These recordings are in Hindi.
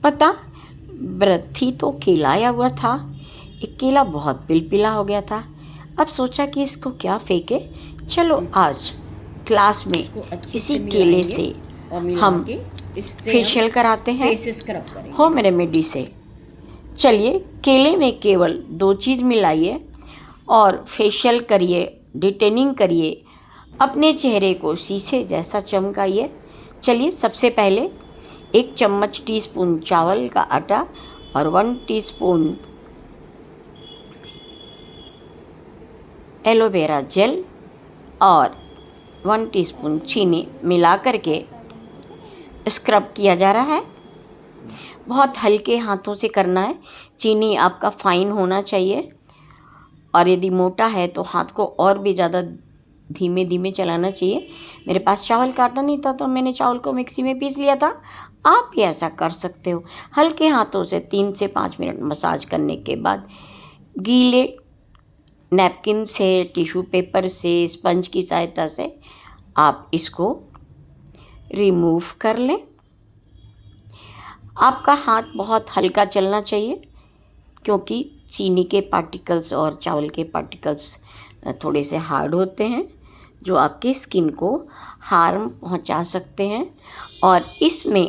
पता व्रत थी तो केला आया हुआ था। एक केला बहुत पिलपिला हो गया था। अब सोचा कि इसको क्या फेंके, चलो आज क्लास में इसको अच्छे इसी से केले मिलाएंगे से और मिला हम के इससे फेशियल हम कराते हैं फेस स्क्रब करेंगे। होम रेमेडी से। चलिए, केले में केवल 2 चीज़ मिलाइए और फेशियल करिए, डिटेनिंग करिए, अपने चेहरे को शीशे जैसा चमकाइए। चलिए, सबसे पहले 1 चम्मच टीस्पून चावल का आटा और 1 टीस्पून एलोवेरा जेल और 1 टीस्पून चीनी मिला करके स्क्रब किया जा रहा है। बहुत हल्के हाथों से करना है। चीनी आपका फाइन होना चाहिए और यदि मोटा है तो हाथ को और भी ज़्यादा धीमे धीमे चलाना चाहिए। मेरे पास चावल का आटा नहीं था तो मैंने चावल को मिक्सी में पीस लिया था। आप भी ऐसा कर सकते हो। हल्के हाथों से 3 से 5 मिनट मसाज करने के बाद गीले नैपकिन से, टिश्यू पेपर से, स्पंज की सहायता से आप इसको रिमूव कर लें। आपका हाथ बहुत हल्का चलना चाहिए क्योंकि चीनी के पार्टिकल्स और चावल के पार्टिकल्स थोड़े से हार्ड होते हैं जो आपके स्किन को हार्म पहुंचा सकते हैं। और इसमें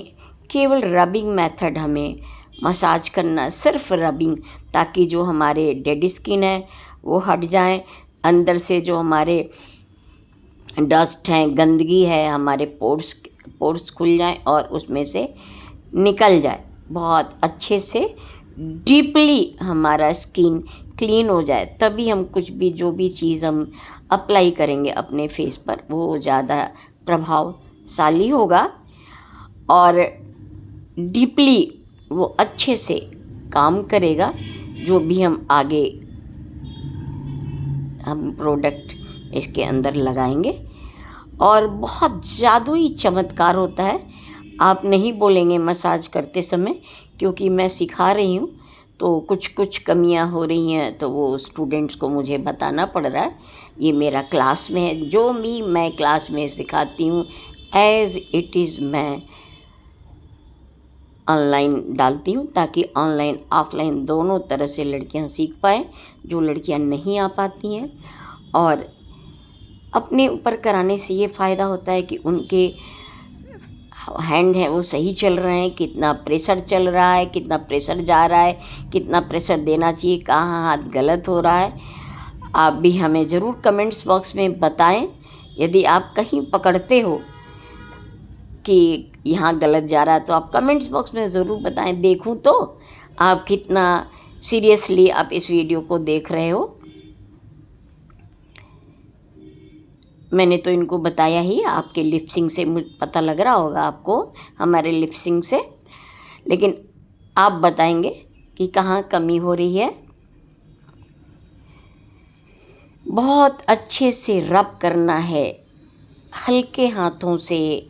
केवल रबिंग मेथड हमें मसाज करना, सिर्फ रबिंग, ताकि जो हमारे डेड स्किन है वो हट जाए, अंदर से जो हमारे डस्ट हैं, गंदगी है, हमारे पोर्स खुल जाएं और उसमें से निकल जाए, बहुत अच्छे से डीपली हमारा स्किन क्लीन हो जाए। तभी हम कुछ भी, जो भी चीज़ हम अप्लाई करेंगे अपने फेस पर, वो ज़्यादा प्रभावशाली होगा और डीपली वो अच्छे से काम करेगा। जो भी हम आगे हम प्रोडक्ट इसके अंदर लगाएंगे और बहुत जादुई चमत्कार होता है। आप नहीं बोलेंगे मसाज करते समय, क्योंकि मैं सिखा रही हूँ तो कुछ कुछ कमियाँ हो रही हैं तो वो स्टूडेंट्स को मुझे बताना पड़ रहा है। ये मेरा क्लास में है, जो भी मैं क्लास में सिखाती हूँ एज़ इट इज़ मैं ऑनलाइन डालती हूँ, ताकि ऑनलाइन ऑफलाइन दोनों तरह से लड़कियाँ सीख पाएँ, जो लड़कियाँ नहीं आ पाती हैं। और अपने ऊपर कराने से ये फ़ायदा होता है कि उनके हैंड हैं वो सही चल रहे हैं, कितना प्रेशर चल रहा है, कितना प्रेशर जा रहा है, कितना प्रेशर देना चाहिए, कहाँ हाथ गलत हो रहा है। आप भी हमें ज़रूर कमेंट्स बॉक्स में बताएं। यदि आप कहीं पकड़ते हो कि यहाँ गलत जा रहा है तो आप कमेंट्स बॉक्स में ज़रूर बताएं, देखूं तो आप कितना सीरियसली आप इस वीडियो को देख रहे हो। मैंने तो इनको बताया ही, आपके लिप सिंक से पता लग रहा होगा आपको, हमारे लिप सिंक से, लेकिन आप बताएंगे कि कहाँ कमी हो रही है। बहुत अच्छे से रब करना है हल्के हाथों से,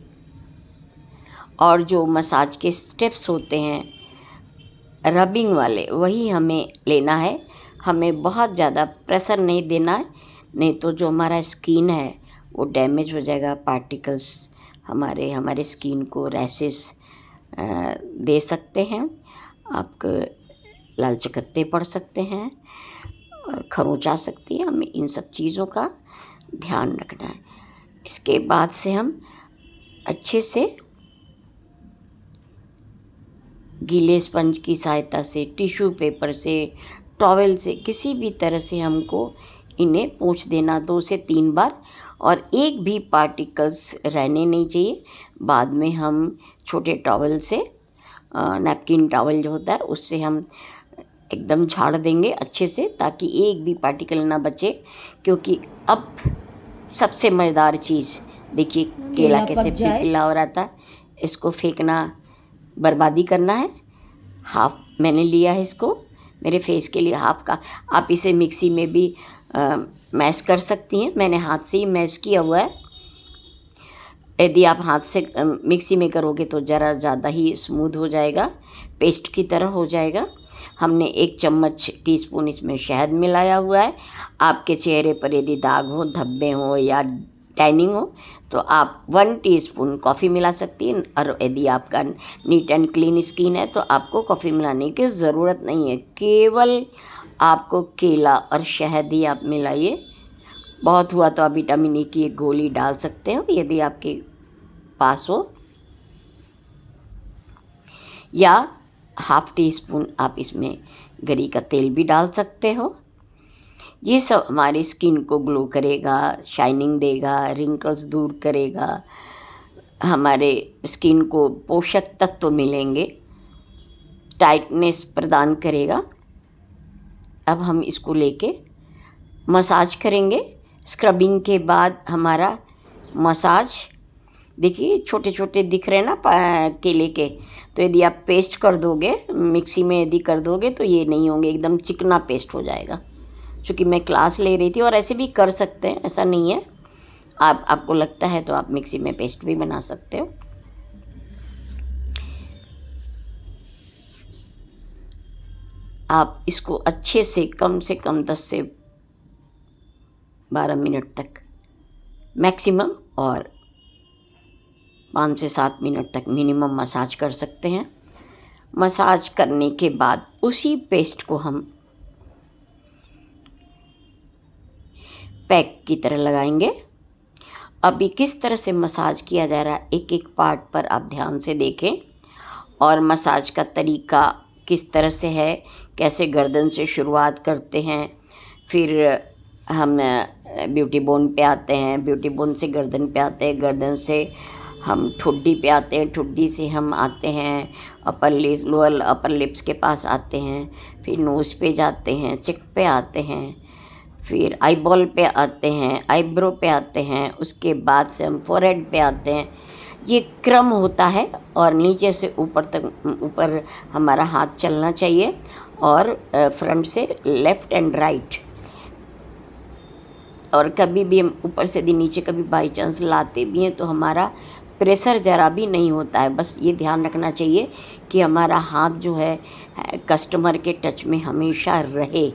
और जो मसाज के स्टेप्स होते हैं रबिंग वाले वही हमें लेना है। हमें बहुत ज़्यादा प्रेशर नहीं देना है, नहीं तो जो हमारा स्किन है वो डैमेज हो जाएगा। पार्टिकल्स हमारे स्किन को रैशेस दे सकते हैं, आपको लाल चकत्ते पड़ सकते हैं और खरोंच आ सकती है। हमें इन सब चीज़ों का ध्यान रखना है। इसके बाद से हम अच्छे से गीले स्पंज की सहायता से, टिश्यू पेपर से, टॉवेल से, किसी भी तरह से हमको इन्हें पोंछ देना 2 से 3 बार, और एक भी पार्टिकल्स रहने नहीं चाहिए। बाद में हम छोटे टॉवेल से, नैपकिन टॉवेल जो होता है उससे हम एकदम झाड़ देंगे अच्छे से, ताकि एक भी पार्टिकल ना बचे। क्योंकि अब सबसे मज़ेदार चीज़ देखिए, केला कैसे पिला हो रहा था, इसको फेंकना बर्बादी करना है। हाफ मैंने लिया है इसको मेरे फेस के लिए, हाफ का। आप इसे मिक्सी में भी मैश कर सकती हैं, मैंने हाथ से ही मैश किया हुआ है। यदि आप हाथ से मिक्सी में करोगे तो ज़रा ज़्यादा ही स्मूथ हो जाएगा, पेस्ट की तरह हो जाएगा। हमने 1 चम्मच टीस्पून इसमें शहद मिलाया हुआ है। आपके चेहरे पर यदि दाग हो, धब्बे हो या टैनिंग हो तो आप 1 टीस्पून कॉफ़ी मिला सकती हैं। और यदि आपका नीट एंड क्लीन स्किन है तो आपको कॉफ़ी मिलाने की ज़रूरत नहीं है, केवल आपको केला और शहद ही आप मिलाइए। बहुत हुआ तो आप विटामिन ई की एक गोली डाल सकते हो यदि आपके पास हो, या 1/2 टीस्पून आप इसमें गरी का तेल भी डाल सकते हो। ये सब हमारी स्किन को ग्लो करेगा, शाइनिंग देगा, रिंकल्स दूर करेगा, हमारे स्किन को पोषक तत्व मिलेंगे, टाइटनेस प्रदान करेगा। अब हम इसको लेके मसाज करेंगे। स्क्रबिंग के बाद हमारा मसाज, देखिए छोटे छोटे दिख रहे हैं ना केले के, तो यदि आप पेस्ट कर दोगे, मिक्सी में यदि कर दोगे तो ये नहीं होंगे, एकदम चिकना पेस्ट हो जाएगा। क्योंकि मैं क्लास ले रही थी, और ऐसे भी कर सकते हैं, ऐसा नहीं है, आपको लगता है तो आप मिक्सी में पेस्ट भी बना सकते हो। आप इसको अच्छे से कम 10 से 12 मिनट तक मैक्सिमम, और 5 से 7 मिनट तक मिनिमम मसाज कर सकते हैं। मसाज करने के बाद उसी पेस्ट को हम पैक की तरह लगाएंगे। अभी किस तरह से मसाज किया जा रहा है, एक एक पार्ट पर आप ध्यान से देखें, और मसाज का तरीका किस तरह से है, कैसे गर्दन से शुरुआत करते हैं, फिर हम ब्यूटी बोन पे आते हैं, ब्यूटी बोन से गर्दन पे आते हैं, गर्दन से हम ठुड्डी पे आते हैं, ठुड्डी से हम आते हैं upper lips, lower upper lips के पास आते हैं, फिर नोज़ पे जाते हैं, चिक पे आते हैं, फिर आई बॉल पे आते हैं, आईब्रो पे आते हैं, उसके बाद से हम फोरहेड पे आते हैं। ये क्रम होता है, और नीचे से ऊपर तक, ऊपर हमारा हाथ चलना चाहिए, और फ्रंट से लेफ़्ट एंड राइट। और कभी भी हम ऊपर से यदि नीचे कभी बाई चांस लाते भी हैं तो हमारा प्रेशर ज़रा भी नहीं होता है। बस ये ध्यान रखना चाहिए कि हमारा हाथ जो है कस्टमर के टच में हमेशा रहे,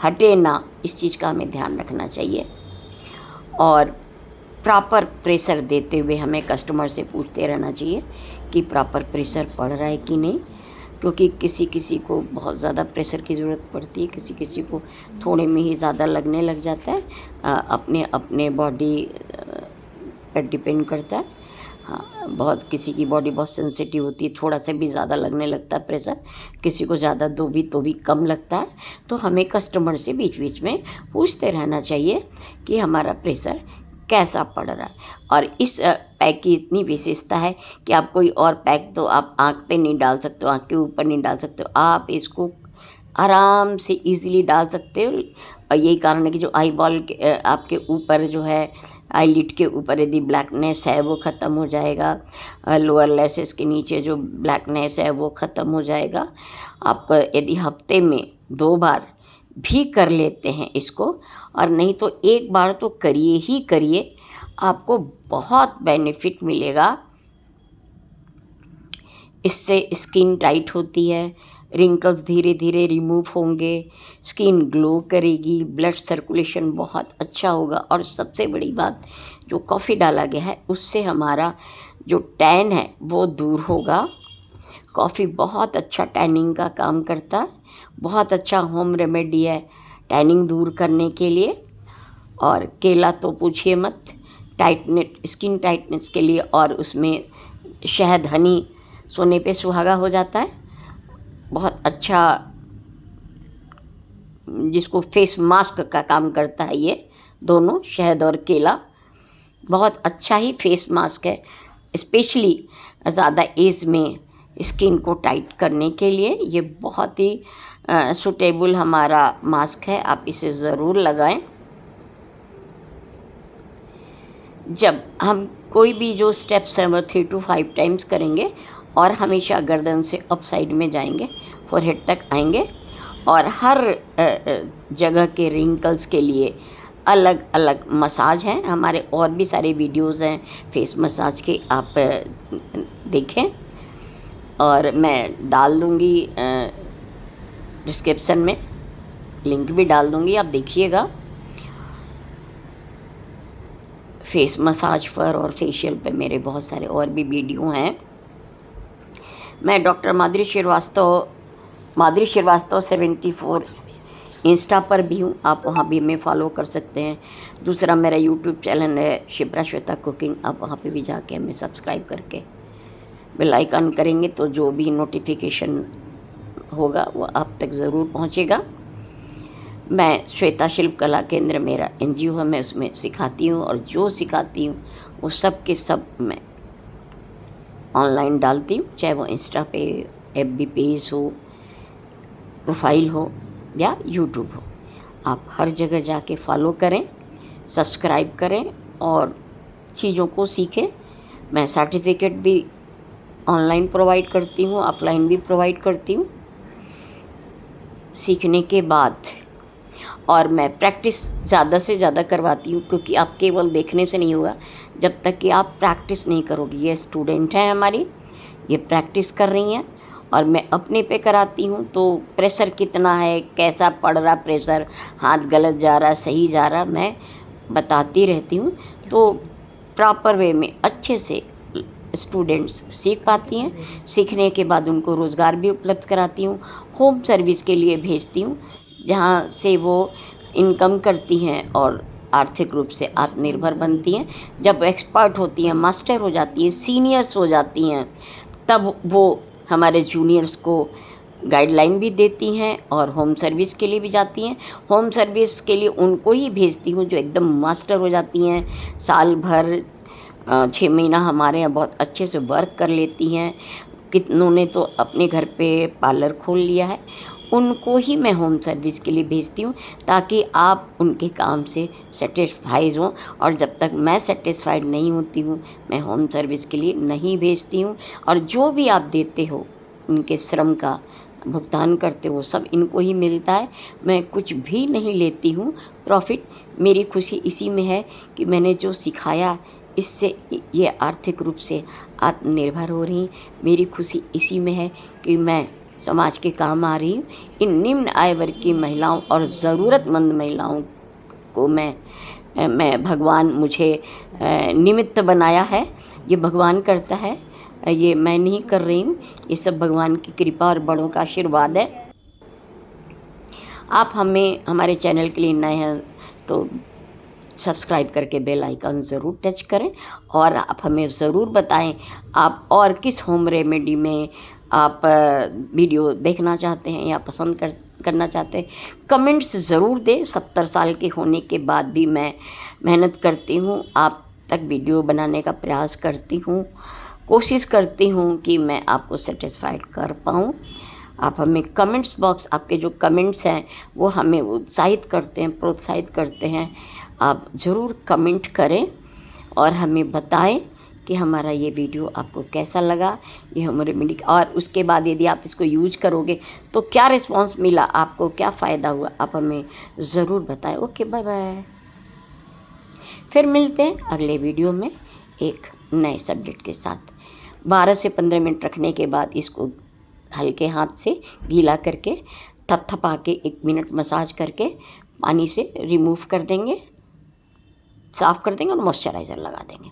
हटे ना, इस चीज़ का हमें ध्यान रखना चाहिए। और प्रॉपर प्रेशर देते हुए हमें कस्टमर से पूछते रहना चाहिए कि प्रॉपर प्रेशर पड़ रहा है कि नहीं, क्योंकि किसी किसी को बहुत ज़्यादा प्रेशर की ज़रूरत पड़ती है, किसी किसी को थोड़े में ही ज़्यादा लगने लग जाता है। अपने अपने बॉडी पर डिपेंड करता है। हाँ, बहुत किसी की बॉडी बहुत सेंसिटिव होती है, थोड़ा सा भी ज़्यादा लगने लगता है प्रेशर, किसी को ज़्यादा दो भी तो भी कम लगता है। तो हमें कस्टमर से बीच बीच में पूछते रहना चाहिए कि हमारा प्रेशर कैसा पड़ रहा है। और इस पैक की इतनी विशेषता है कि आप कोई और पैक तो आप आँख पे नहीं डाल सकते हो, आँख के ऊपर नहीं डाल सकते हो, आप इसको आराम से इजीली डाल सकते हो। और यही कारण है कि जो आई बॉल के आपके ऊपर जो है, आईलिड के ऊपर यदि ब्लैकनेस है वो ख़त्म हो जाएगा, लोअर लैसेस के नीचे जो ब्लैकनेस है वो ख़त्म हो जाएगा। आपको यदि हफ्ते में 2 बार भी कर लेते हैं इसको, और नहीं तो 1 बार तो करिए ही करिए, आपको बहुत बेनिफिट मिलेगा। इससे स्किन टाइट होती है, रिंकल्स धीरे धीरे रिमूव होंगे, स्किन ग्लो करेगी, ब्लड सर्कुलेशन बहुत अच्छा होगा, और सबसे बड़ी बात जो कॉफ़ी डाला गया है उससे हमारा जो टैन है वो दूर होगा। कॉफ़ी बहुत अच्छा टैनिंग का काम करता है, बहुत अच्छा होम रेमेडी है टैनिंग दूर करने के लिए। और केला तो पूछिए मत, टाइटनेस, स्किन टाइटनेस के लिए, और उसमें शहद, हनी, सोने पे सुहागा हो जाता है। बहुत अच्छा, जिसको फेस मास्क का काम करता है, ये दोनों शहद और केला बहुत अच्छा ही फेस मास्क है, स्पेशली ज़्यादा एज में स्किन को टाइट करने के लिए ये बहुत ही सूटेबल हमारा मास्क है। आप इसे ज़रूर लगाएं। जब हम कोई भी जो स्टेप्स हैं वो 3 to 5 टाइम्स करेंगे, और हमेशा गर्दन से अप साइड में जाएंगे, फोरहेड तक आएंगे, और हर जगह के रिंकल्स के लिए अलग अलग मसाज हैं। हमारे और भी सारे वीडियोस हैं फेस मसाज के, आप देखें, और मैं डाल दूँगी डिस्क्रिप्शन में, लिंक भी डाल दूँगी, आप देखिएगा। फेस मसाज पर और फेशियल पे मेरे बहुत सारे और भी वीडियो हैं। मैं डॉक्टर माधुरी श्रीवास्तव 74 इंस्टा पर भी हूँ, आप वहाँ भी हमें फॉलो कर सकते हैं। दूसरा मेरा यूट्यूब चैनल है शिप्रा श्वेता कुकिंग, आप वहाँ पे भी जाके हमें सब्सक्राइब करके बेल आइकन करेंगे तो जो भी नोटिफिकेशन होगा वो आप तक ज़रूर पहुँचेगा। मैं श्वेता शिल्प कला केंद्र मेरा NGO है, मैं उसमें सिखाती हूँ और जो सिखाती हूँ वो सब के सब मैं ऑनलाइन डालती हूँ, चाहे वो इंस्टा पे FB पेज हो, प्रोफाइल हो या यूट्यूब हो। आप हर जगह जाके फॉलो करें, सब्सक्राइब करें और चीज़ों को सीखें। मैं सर्टिफिकेट भी ऑनलाइन प्रोवाइड करती हूँ, ऑफलाइन भी प्रोवाइड करती हूँ सीखने के बाद। और मैं प्रैक्टिस ज़्यादा से ज़्यादा करवाती हूँ, क्योंकि आप केवल देखने से नहीं होगा जब तक कि आप प्रैक्टिस नहीं करोगे। ये स्टूडेंट हैं हमारी, ये प्रैक्टिस कर रही हैं और मैं अपने पे कराती हूँ। तो प्रेशर कितना है, कैसा पड़ रहा प्रेशर, हाथ गलत जा रहा, सही जा रहा, मैं बताती रहती हूँ। तो प्रॉपर वे में अच्छे से स्टूडेंट्स सीख पाती हैं। सीखने के बाद उनको रोज़गार भी उपलब्ध कराती हूँ, होम सर्विस के लिए भेजती हूँ, जहाँ से वो इनकम करती हैं और आर्थिक रूप से आत्मनिर्भर बनती हैं। जब एक्सपर्ट होती हैं, मास्टर हो जाती हैं, सीनियर्स हो जाती हैं, तब वो हमारे जूनियर्स को गाइडलाइन भी देती हैं और होम सर्विस के लिए भी जाती हैं। होम सर्विस के लिए उनको ही भेजती हूँ जो एकदम मास्टर हो जाती हैं, साल भर 6 महीना हमारे यहाँ बहुत अच्छे से वर्क कर लेती हैं। कितनों ने तो अपने घर पे पार्लर खोल लिया है, उनको ही मैं होम सर्विस के लिए भेजती हूँ, ताकि आप उनके काम से सेटिस्फाइड हों। और जब तक मैं सेटिस्फाइड नहीं होती हूँ, मैं होम सर्विस के लिए नहीं भेजती हूँ। और जो भी आप देते हो, उनके श्रम का भुगतान करते हो, सब इनको ही मिलता है। मैं कुछ भी नहीं लेती हूँ प्रॉफिट। मेरी खुशी इसी में है कि मैंने जो सिखाया, इससे ये आर्थिक रूप से आत्मनिर्भर हो रही। मेरी खुशी इसी में है कि मैं समाज के काम आ रही हूँ। इन निम्न आय वर्ग की महिलाओं और ज़रूरतमंद महिलाओं को मैं भगवान मुझे निमित्त बनाया है। ये भगवान करता है, ये मैं नहीं कर रही हूँ, ये सब भगवान की कृपा और बड़ों का आशीर्वाद है। आप हमारे चैनल के लिए नए हैं तो सब्सक्राइब करके बेल आइकन ज़रूर टच करें और आप हमें ज़रूर बताएं आप और किस होम रेमेडी में आप वीडियो देखना चाहते हैं या पसंद करना चाहते हैं। कमेंट्स ज़रूर दें। 70 साल के होने के बाद भी मैं मेहनत करती हूँ, आप तक वीडियो बनाने का प्रयास करती हूँ, कोशिश करती हूँ कि मैं आपको सेटिस्फाइड कर पाऊँ। आप हमें कमेंट्स बॉक्स, आपके जो कमेंट्स हैं वो हमें उत्साहित करते हैं, प्रोत्साहित करते हैं। आप ज़रूर कमेंट करें और हमें बताएं कि हमारा ये वीडियो आपको कैसा लगा, ये होम रेमेडी। और उसके बाद यदि आप इसको यूज करोगे तो क्या रिस्पांस मिला, आपको क्या फ़ायदा हुआ, आप हमें ज़रूर बताएं। Okay, bye bye. फिर मिलते हैं अगले वीडियो में एक नए सब्जेक्ट के साथ। 12 से 15 मिनट रखने के बाद इसको हल्के हाथ से गीला करके थपथपा के 1 मिनट मसाज करके पानी से रिमूव कर देंगे, साफ़ कर देंगे और मॉइस्चराइज़र लगा देंगे।